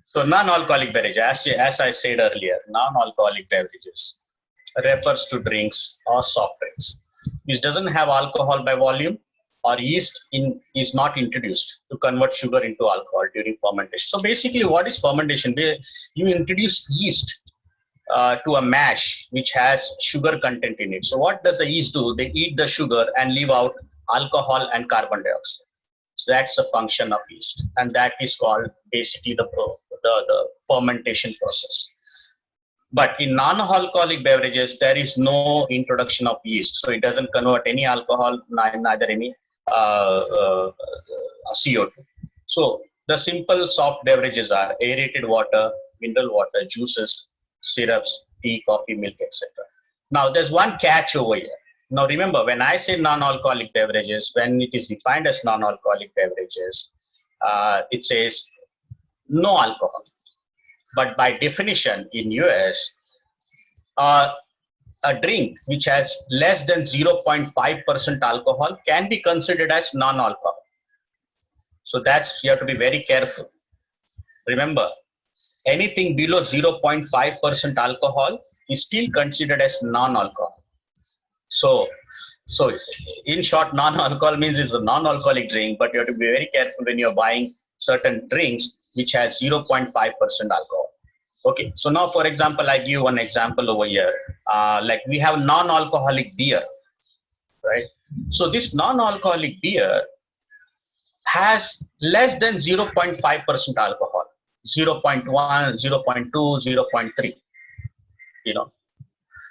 So non-alcoholic beverages, as I said earlier, non-alcoholic beverages refers to drinks or soft drinks which doesn't have alcohol by volume, or is not introduced to convert sugar into alcohol during fermentation. So basically, what is fermentation? You introduce yeast to a mash which has sugar content in it. So what does the yeast do? They eat the sugar and leave out alcohol and carbon dioxide. So that's the function of yeast, and that is called basically the fermentation process. But in non-alcoholic beverages, there is no introduction of yeast, so it doesn't convert any alcohol, neither any CO2. So the simple soft beverages are aerated water, mineral water, juices, syrups, tea, coffee, milk, etc. Now there's one catch over here. Now remember, when I say non-alcoholic beverages, when it is defined as non-alcoholic beverages, it says no alcohol. But by definition in US, a drink which has less than 0.5% alcohol can be considered as non-alcohol. So that's, you have to be very careful. Remember, anything below 0.5% alcohol is still considered as non-alcohol. So in short, non-alcohol means it's a non-alcoholic drink, but you have to be very careful when you're buying certain drinks which has 0.5% alcohol. Okay, so now for example, I give one example over here. Like we have non-alcoholic beer, right? So this non-alcoholic beer has less than 0.5% alcohol, 0.1, 0.2, 0.3, you know.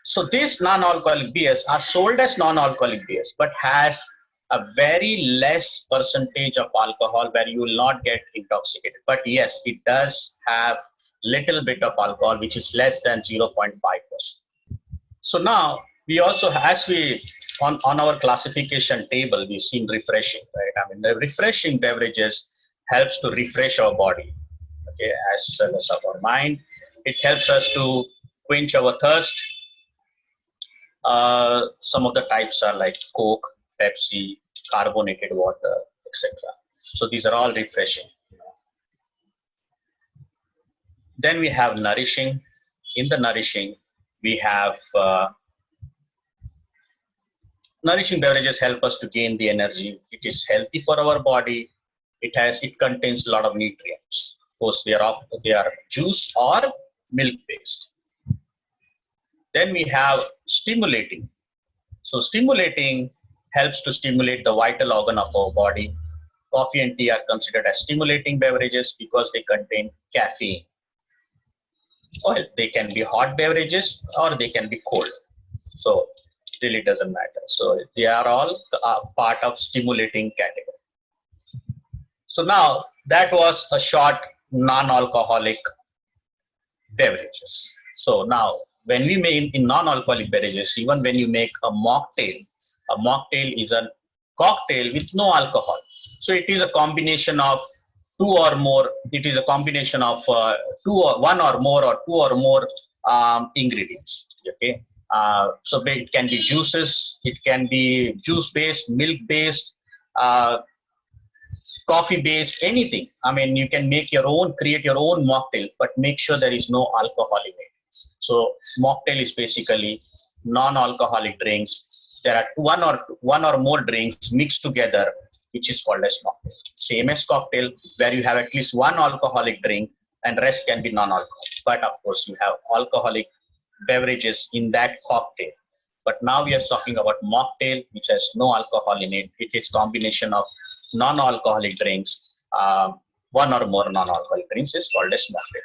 So these non-alcoholic beers are sold as non-alcoholic beers, but has a very less percentage of alcohol where you will not get intoxicated. But yes, it does have little bit of alcohol, which is less than 0.5%. So now we also, as we on our classification table, we've seen refreshing, right? I mean, the refreshing beverages helps to refresh our body, okay, as well as our mind. It helps us to quench our thirst. Some of the types are like Coke, Pepsi, carbonated water, etc. So these are all refreshing. Then we have nourishing. In the nourishing, we have nourishing beverages help us to gain the energy. It is healthy for our body. It contains a lot of nutrients. Of course, they are juice or milk based. Then we have stimulating. So stimulating helps to stimulate the vital organ of our body. Coffee and tea are considered as stimulating beverages because they contain caffeine. Well, they can be hot beverages or they can be cold. So really doesn't matter. So they are all part of stimulating category. So now that was a short non-alcoholic beverages. So now when we make in non-alcoholic beverages, even when you make a mocktail is a cocktail with no alcohol. So it is a combination of two or more. It is a combination of one or more or two or more ingredients. Okay, so it can be juices, it can be juice based, milk based, coffee based, anything. I mean, you can make your own, create your own mocktail, but make sure there is no alcohol in it. So mocktail is basically non-alcoholic drinks. There are one or more drinks mixed together, which is called as mocktail. Same as cocktail, where you have at least one alcoholic drink and rest can be non-alcoholic. But of course, you have alcoholic beverages in that cocktail. But now we are talking about mocktail, which has no alcohol in it. It is combination of non-alcoholic drinks. One or more non-alcoholic drinks is called as mocktail.